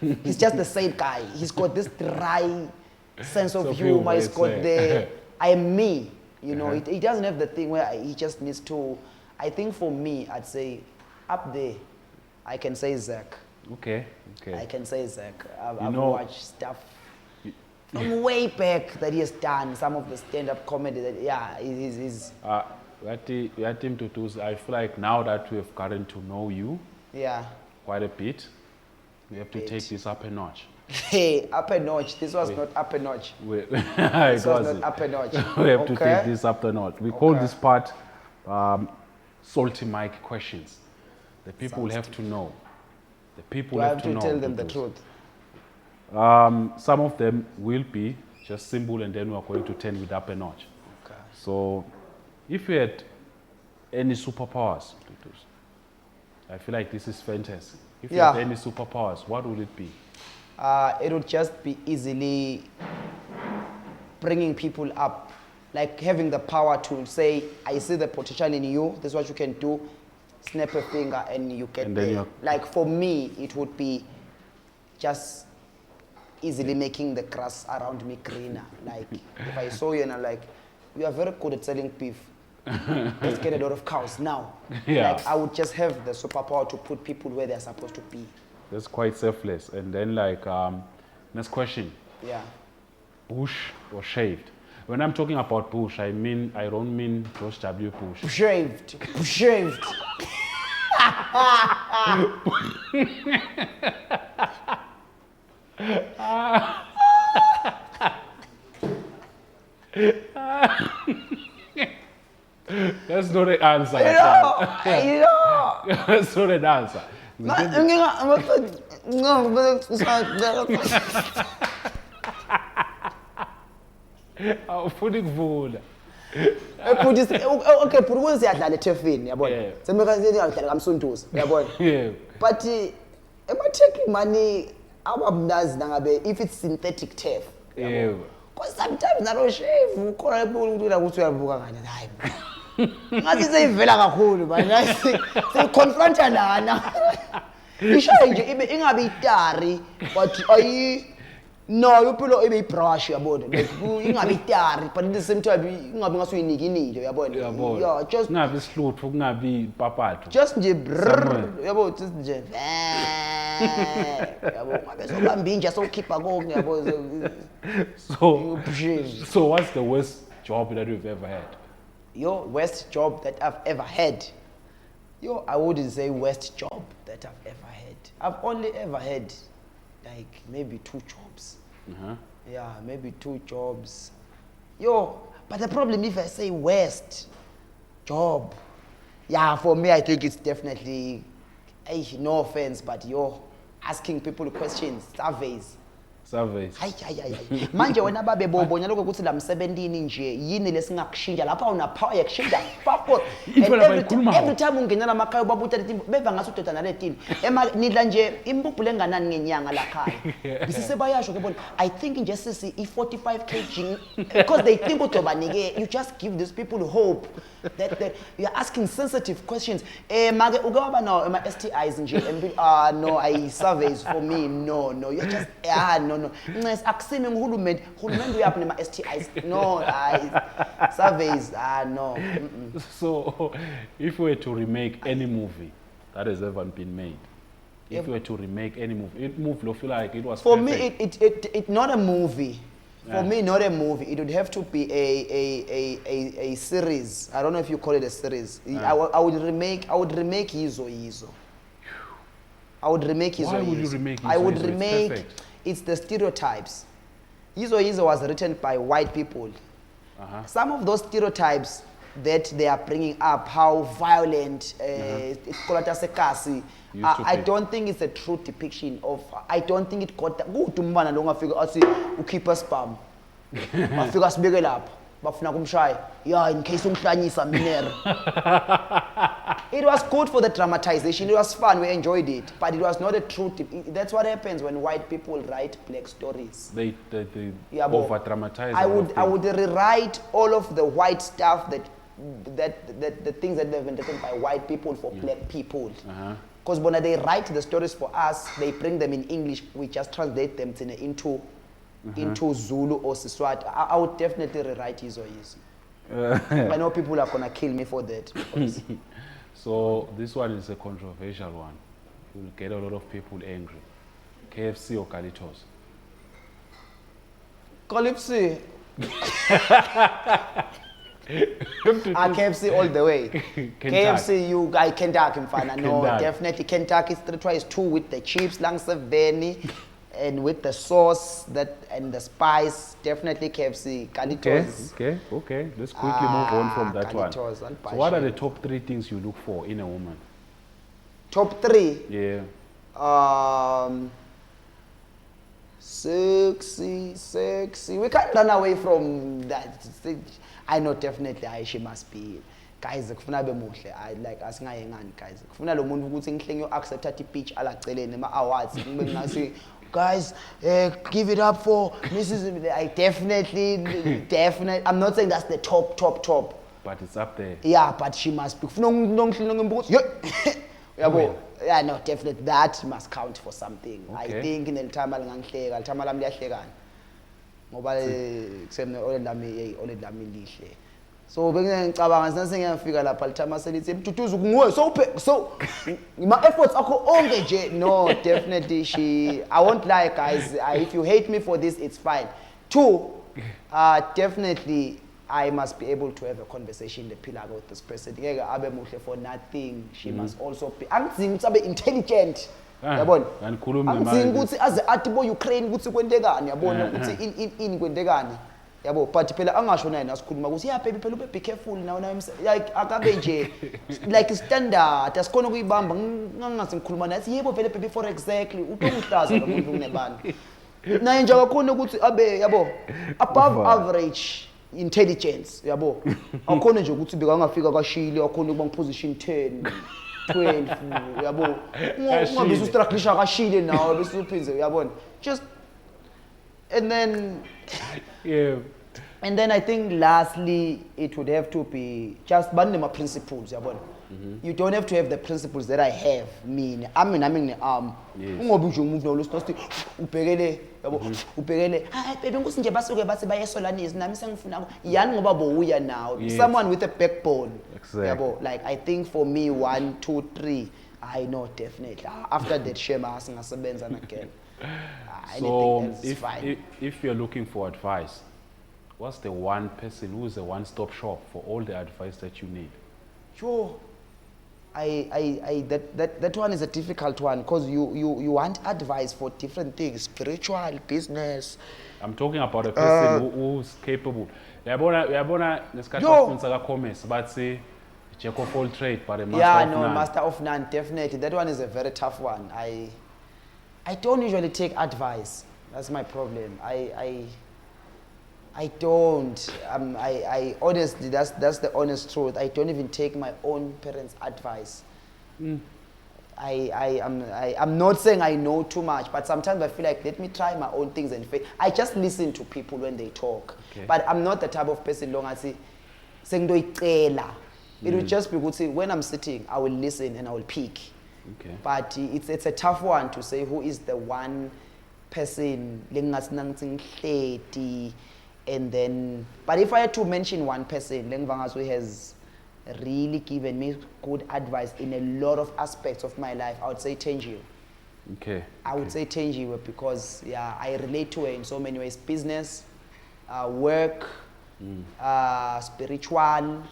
He's just the same guy. He's got this dry sense of humor. He's got the I am me. You know, he doesn't have the thing where he just needs to. I think for me, I'd say up there, I can say Zach. Okay. I can say Zach. I've watched stuff from way back that he has done, some of the stand-up comedy that, he's... What him to do is, I feel like now that we have gotten to know you quite a bit, we have to take this up a notch. Hey, up a notch. This was not up a notch. This was not up a notch. We have to take this up a notch. We call this part salty mic questions. The people will have to know. The people have to know. Tell them the truth. Some of them will be just simple, and then we are going to turn it up a notch. Okay. So, if you had any superpowers, I feel like this is fantastic. If you had any superpowers, what would it be? It would just be easily bringing people up, like having the power to say, I see the potential in you, this is what you can do, snap a finger and you get there. Like for me, it would be just easily making the grass around me greener. Like if I saw you and I'm like, you are very good at selling beef. Let's get a lot of cows now. Like I would just have the superpower to put people where they're supposed to be. That's quite selfless. And then like, next question. Yeah. Bush or shaved? When I'm talking about bush, I don't mean George W. Bush. Shaved. Shaved. That's not an answer. You know. That's not an answer. Awufuna ukuvula. Okay, but when siyadlala ethefini, yabona. Semekazini uyadlala kamsunduzi, yabona. Yeah. But ema-taking money abamnazi nangabe if it's synthetic turf. Yeah. Because sometimes nalo shave ukhona ukuthi ukuthi uyabuka ngani hayi. Ngathi seyivela kakhulu manje seyiconfronta lana. Ishaye nje ibe ingabe itari but no impilo ibe ibrush yabona like ingabe itari but at the same time ingabe ngasuyinikile yabona. Yeah, just ngabe isihluthu kungabi ipapatho. Just nje yabo just nje yabo ngabe sobamba inja sokhipha konke yabo. So what's the worst job that you've ever had? Your worst job that I've ever had? I wouldn't say worst job that I've ever had. I've only ever had like maybe 2 jobs. Yeah, maybe 2 jobs. But the problem if I say worst job, for me I think it's definitely, no offense, but asking people questions, surveys. Hayi manje wena babe bobona lokho ukuthi la msebentini nje yini lesingakushintsha lapha una power yakushintsha fuck. Every time ungena lamakhaya babuta lethi beva ngaso udoda naletini nidla nje impuphu lenganani ngenyanga la khaya bisise bayasho ke bona I think nje sisi i45 kg because they think udobanike. You just give these people hope that you are asking sensitive questions. Make ukaba no ama STIs nje no I surveys for me no you're just no no. Nces akusimi ngihulumende. Hulumende uyaphi nema STIs. No, surveys, no. So, if we were to remake any movie that has ever been made, if we were to remake any movie, I feel like it was for perfect. me, it not a movie. For me, not a movie. It would have to be a series. I don't know if you call it a series. I would remake Yizo. I would remake Yizo. Why would you remake Yizo? I would remake. It's the stereotypes. Yizo was written by white people. Some of those stereotypes that they are bringing up, how violent, I don't think it's a true depiction of. I don't think it got that. Go to Mbabane longa figure. I see who keep us spam. I figure us big up. Bafuna kumshaya. Yeah, in case umhlanyisa minero. It was good for the dramatization. It was fun. We enjoyed it, but it was not a true. That's what happens when white people write black stories. They over dramatize. I would rewrite all of the white stuff that the things that have been written by white people for black people. Because when they write the stories for us, they bring them in English. We just translate them into Zulu or Siswati. I would definitely rewrite Yizo. I know people are gonna kill me for that. So this one is a controversial one. You will get a lot of people angry. KFC or Kalitos? KFC. KFC all the way. KFC, you guy Kentucky, no, definitely Kentucky. Try is 2 with the chips, langseveni, and with the sauce and the spice. Definitely KFC. Kalitos. Okay. Let's quickly move on from that one. So, what are the top 3 things you look for in a woman? Top 3. Yeah. Sexy. We can't run away from that. I know definitely she must be. Guys, kufuna be muhle. I like asingayengani guys. Kufuna lo muntu ukuthi ngihlenge accept at pitch ala celeni ama awards ngibe ngasi guys, give it up for Mrs. I definitely. I'm not saying that's the top. But it's up there. Yeah, but she must be. Yeah, no, definitely that must count for something. Okay. I think in the time alingangihleka, litama lami liyahlekana. Ngoba kusemne olendami lihle. So bengicabanga sinase ngiyafika lapha litama selithi emtutuzu kunguwe so my efforts akho onke nje. No, definitely I won't lie guys. If you hate me for this, it's fine. 2, definitely I must be able to have a conversation with this person. Abe muhle for nothing. She must also be. Angidingi ukuthi abe intelligent. Yabona? Angidingi ukuthi aze athi bo Ukraine ukuthi kwentekani, yabona ukuthi in kwentekani. Yabo, but phela angasho naye nasikhuluma ukuthi yeah baby phela be careful now like akabe nje like standard asikhona ukuyibamba ngangase ngikhuluma naye yebo vele baby for exactly utongihlaza lo muntu kunebantu. Naye nje akakhona ukuthi abe yabo above average intelligence yabo akhona nje ukuthi bekangafika kashile akhona ukuba position 10 12 yabo ungabiza ustructure kashile nawo bese uphinze yabona just and then and then I think lastly it would have to be just banema principles yabona. You don't have to have the principles that I have. I'm ungobi nje umuntu nolosithi ubhekele yabo ubhekele hayi baby ngikuthi nje basuke bathi bayesolanisi nami sengifuna yani ngoba bowuya now someone with a backbone yabo. Like I think for me 1 2 3 I know definitely after that shema singasebenza again. So if you're looking for advice, what's the one person who's a one-stop shop for all the advice that you need? Sure. That one is a difficult one because you want advice for different things, spiritual, business. I'm talking about a person who's capable. Yabona nesikhathi sifunza ka commerce but say jack of all trade but a master of none. Master of none, definitely. That one is a very tough one. I don't usually take advice. That's my problem. I don't. I honestly, that's the honest truth. I don't even take my own parents' advice. I'm not saying I know too much, but sometimes I feel like let me try my own things and fail. I just listen to people when they talk. Okay. But I'm not the type of person long as it will just be good. See, when I'm sitting, I will listen and I will pick. Okay. But it's a tough one to say who is the one person and then but if I had to mention one person who has really given me good advice in a lot of aspects of my life, I would say Tenjiwe. Okay. I would say Tenjiwe because I relate to her in so many ways: business, work, spiritual.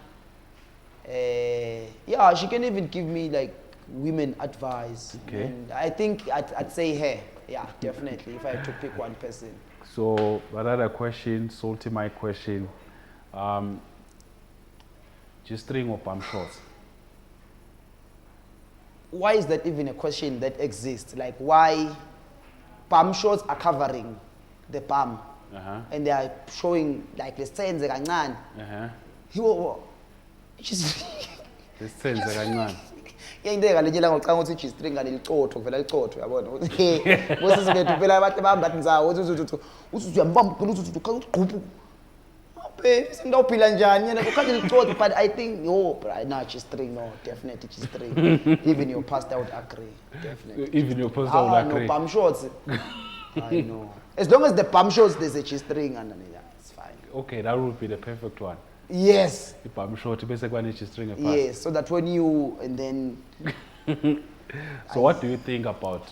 She can even give me like women advice. Okay. And I think I'd say her. Yeah, definitely. If I had to pick one person. So another question, salty my question. G-string or palm shorts? Why is that even a question that exists? Like why palm shorts are covering the palm and they are showing like the sense kancane. The sense kancane. Into engaletshela ngokucanga ukuthi G-string ngalelichotho vela lichotho yabona ukuthi bose sibethu phela abantu bahambathi nzawo uthi uyambamba phela uthi uqhuphu babe singawuphila njani yena ukhanje lichotho but I think G-string no definitely G-string even your pastor would agree definitely Even your pastor would agree. No palm shorts I know as long as the palm shorts there's a G-string and it's fine. Okay, that would be the perfect one. Yes. I'm sure to basically manage to string a pass. Yes, so that when you and then. So what do you think about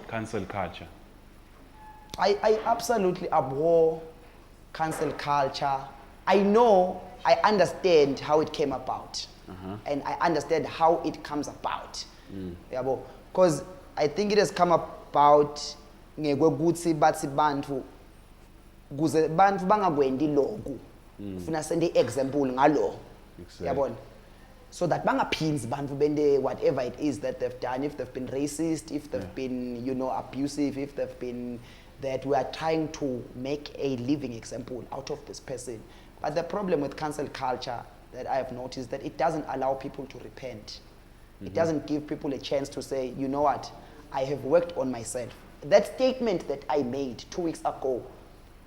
cancel culture? I absolutely abhor cancel culture. I understand how it came about, and I understand how it comes about. Because I think it has come about ngekwethi bathi bantu kuze bantu bangakwendi lokhu. Ufuna sende example ngalo yabona so that bangaphinzi bantu bende whatever it is that they've done, if they've been racist, if they've been abusive, if they've been that we are trying to make a living example out of this person. But the problem with cancel culture that I have noticed that it doesn't allow people to repent. It doesn't give people a chance to say, you know what, I have worked on myself. That statement that I made 2 weeks ago,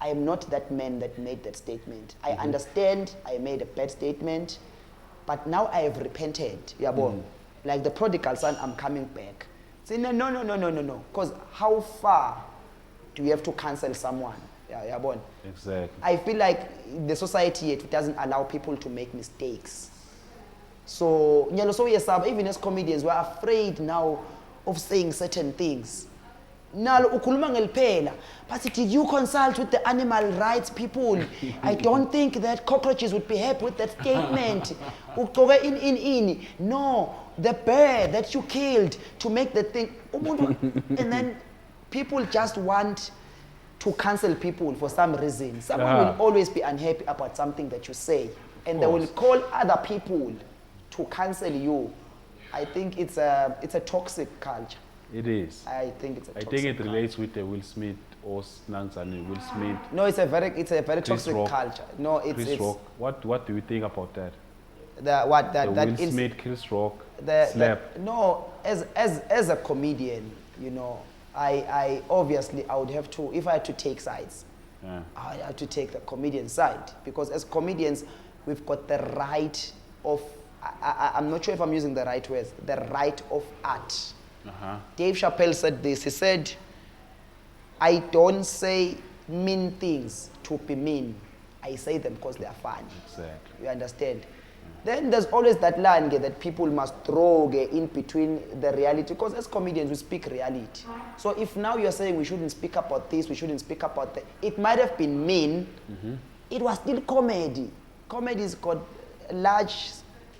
I am not that man that made that statement. I understand I made a bad statement, but now I have repented. Like the prodigal son, I'm coming back. Say, no. Because how far do you have to cancel someone? Exactly. I feel like the society it doesn't allow people to make mistakes. So, even as comedians, we're afraid now of saying certain things. But did you consult with the animal rights people? I don't think that cockroaches would be happy with that statement. No, the bear that you killed to make the thing. And then people just want to cancel people for some reason. Someone will always be unhappy about something that you say. And they will call other people to cancel you. I think it's a toxic culture. It is. I think it's a toxic I think it relates with the Will Smith or Nansani Will Smith. No, it's a very toxic culture. No, it's Rock. What do you think about that? The Will Smith, Chris Rock, slap. As a comedian, I obviously I would have to, if I had to take sides, I have to take the comedian side, because as comedians we've got the right of I'm not sure if I'm using the right words, the right of art. Dave Chappelle said this. He said, I don't say mean things to be mean. I say them because they are funny. Exactly. You understand? Then there's always that line that people must throw in between the reality, because as comedians we speak reality. So if now you're saying we shouldn't speak about this, we shouldn't speak about that, it might have been mean, it was still comedy. Comedy's got a large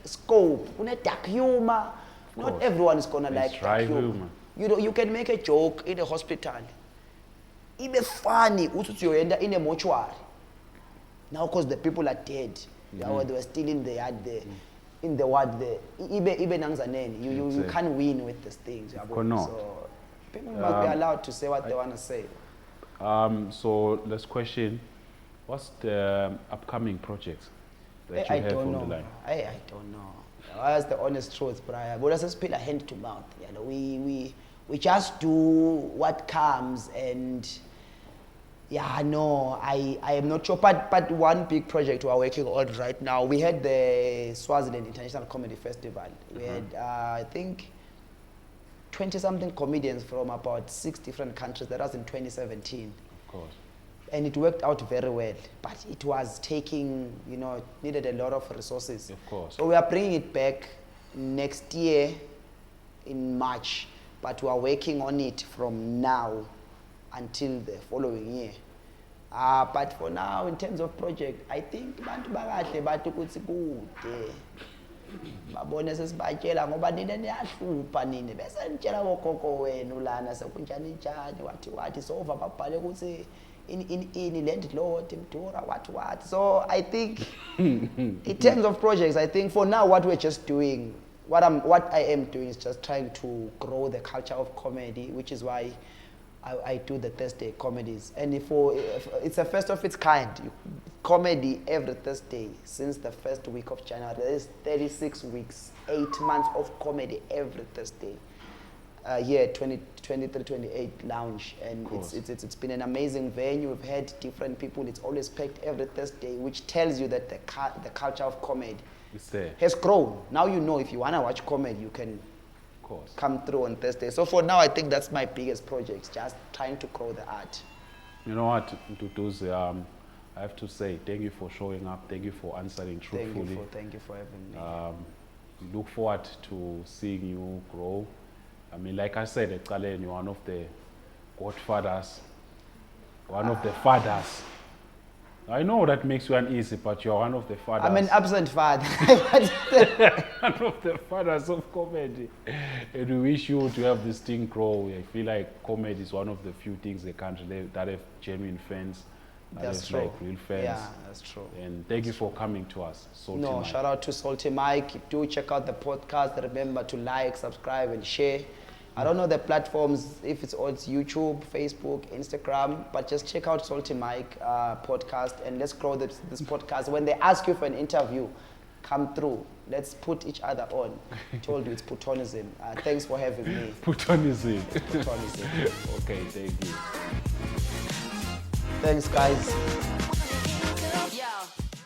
scope, dark humor. Not everyone is gonna like dark humor. You can make a joke in a hospital. It be funny, you end up in a mortuary. Now because the people are dead. They were still in the yard there, in the ward there. You can't win with these things. So people must be allowed to say what they want to say. So let's question, what's the upcoming projects that you have on the line? I don't know. That's the honest truth, Brian. But let's just put a hand to mouth. We just do what comes, and I am not sure. But one big project we are working on right now. We had the Swaziland International Comedy Festival. We had I think 20-something comedians from about 6 different countries. That was in 2017. Of course. And it worked out very well, but it was taking, it needed a lot of resources. Of course. So we are bringing it back next year in March, but we are working on it from now until the following year. But for now, in terms of project, I think bantu bakahle bathi ukuthi kude. Babone sesibatshela ngoba nina niyahlupha nini bese nitshela gogogo wenu lana sekunjani njani wathi so babhale ukuthi in landlord Mdura what. So I think in terms of projects, I think for now what we're just doing, what I am doing is just trying to grow the culture of comedy, which is why I do the Thursday comedies. And it's a first of its kind. Comedy every Thursday since the first week of January. There is 36 weeks, 8 months of comedy every Thursday. Here at 2328 Lounge, and it's been an amazing venue. We've had different people. It's always packed every Thursday, which tells you that the culture of comedy has grown. Now you know if you want to watch comedy, you can come through on Thursday. So for now, I think that's my biggest project, just trying to grow the art. You know what, Ntutuzi, I have to say thank you for showing up. Thank you for answering truthfully. Thank you for having me. Look forward to seeing you grow. I mean, like I said, Ecaleni, you're one of the godfathers, one of the fathers. I know that makes you uneasy, but you're one of the fathers. I'm an absent father. One of the fathers of comedy. And we wish you to have this thing grow. I feel like comedy is one of the few things they can't relate, that have genuine fans. That's true. Like real fans. Yeah, that's true. And thank you for coming to us. Salty Mike. Shout out to Salty Mike. Do check out the podcast. Remember to like, subscribe, and share. I don't know the platforms, if it's YouTube, Facebook, Instagram, but just check out Salty Mike podcast, and let's grow this podcast. When they ask you for an interview, come through. Let's put each other on. I told you it's Putonism. Thanks for having me. Putonism. Putonism. Okay, thank you. Thanks, guys.